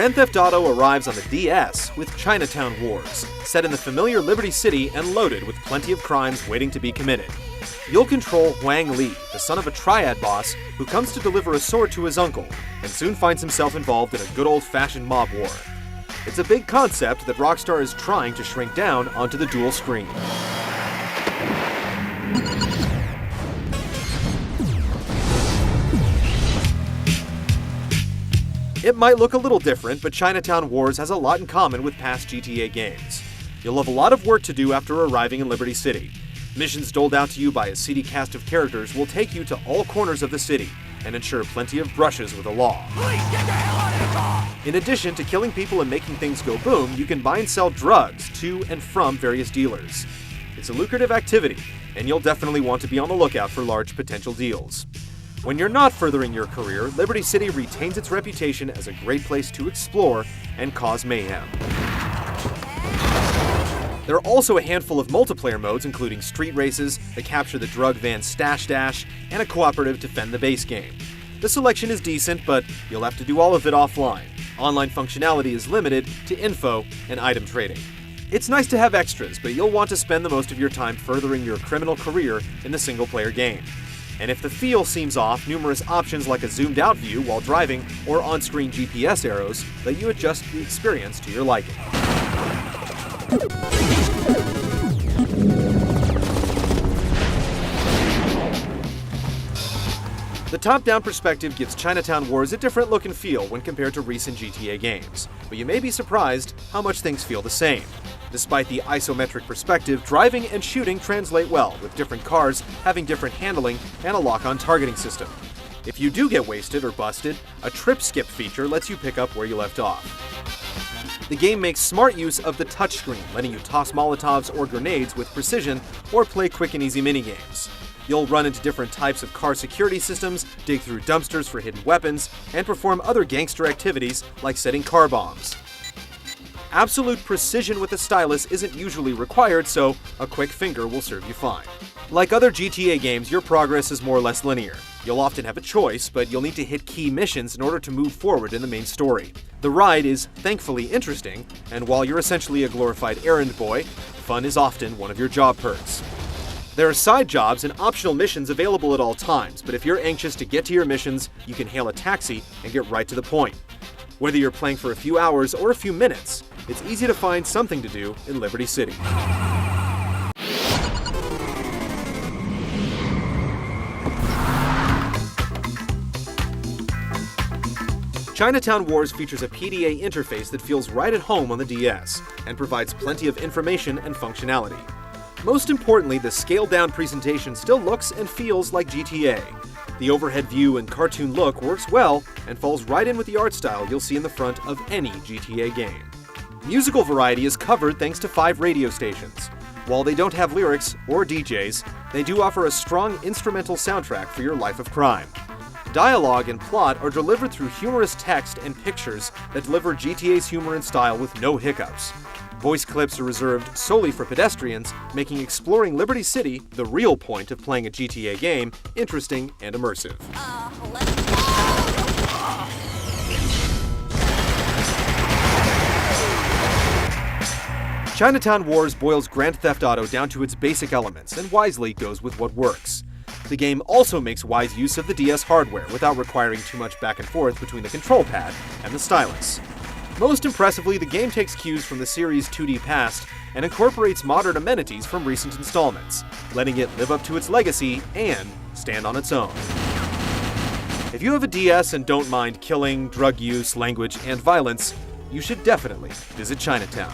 Grand Theft Auto arrives on the DS with Chinatown Wars, set in the familiar Liberty City and loaded with plenty of crimes waiting to be committed. You'll control Wang Li, the son of a triad boss who comes to deliver a sword to his uncle, and soon finds himself involved in a good old-fashioned mob war. It's a big concept that Rockstar is trying to shrink down onto the dual screen. It might look a little different, but Chinatown Wars has a lot in common with past GTA games. You'll have a lot of work to do after arriving in Liberty City. Missions doled out to you by a seedy cast of characters will take you to all corners of the city and ensure plenty of brushes with the law. Please get the hell out of the car! In addition to killing people and making things go boom, you can buy and sell drugs to and from various dealers. It's a lucrative activity, and you'll definitely want to be on the lookout for large potential deals. When you're not furthering your career, Liberty City retains its reputation as a great place to explore and cause mayhem. There are also a handful of multiplayer modes, including street races, the Capture the Drug Van Stash Dash, and a cooperative Defend the Base game. The selection is decent, but you'll have to do all of it offline. Online functionality is limited to info and item trading. It's nice to have extras, but you'll want to spend the most of your time furthering your criminal career in the single-player game. And if the feel seems off, numerous options like a zoomed-out view while driving or on-screen GPS arrows let you adjust the experience to your liking. The top-down perspective gives Chinatown Wars a different look and feel when compared to recent GTA games, but you may be surprised how much things feel the same. Despite the isometric perspective, driving and shooting translate well, with different cars having different handling and a lock-on targeting system. If you do get wasted or busted, a trip skip feature lets you pick up where you left off. The game makes smart use of the touchscreen, letting you toss Molotovs or grenades with precision or play quick and easy minigames. You'll run into different types of car security systems, dig through dumpsters for hidden weapons, and perform other gangster activities like setting car bombs. Absolute precision with a stylus isn't usually required, so a quick finger will serve you fine. Like other GTA games, your progress is more or less linear. You'll often have a choice, but you'll need to hit key missions in order to move forward in the main story. The ride is thankfully interesting, and while you're essentially a glorified errand boy, fun is often one of your job perks. There are side jobs and optional missions available at all times, but if you're anxious to get to your missions, you can hail a taxi and get right to the point. Whether you're playing for a few hours or a few minutes, it's easy to find something to do in Liberty City. Chinatown Wars features a PDA interface that feels right at home on the DS, and provides plenty of information and functionality. Most importantly, the scaled-down presentation still looks and feels like GTA. The overhead view and cartoon look works well, and falls right in with the art style you'll see in the front of any GTA game. Musical variety is covered thanks to 5 radio stations. While they don't have lyrics or DJs, they do offer a strong instrumental soundtrack for your life of crime. Dialogue and plot are delivered through humorous text and pictures that deliver GTA's humor and style with no hiccups. Voice clips are reserved solely for pedestrians, making exploring Liberty City, the real point of playing a GTA game, interesting and immersive. Chinatown Wars boils Grand Theft Auto down to its basic elements and wisely goes with what works. The game also makes wise use of the DS hardware without requiring too much back and forth between the control pad and the stylus. Most impressively, the game takes cues from the series' 2D past and incorporates modern amenities from recent installments, letting it live up to its legacy and stand on its own. If you have a DS and don't mind killing, drug use, language, and violence, you should definitely visit Chinatown.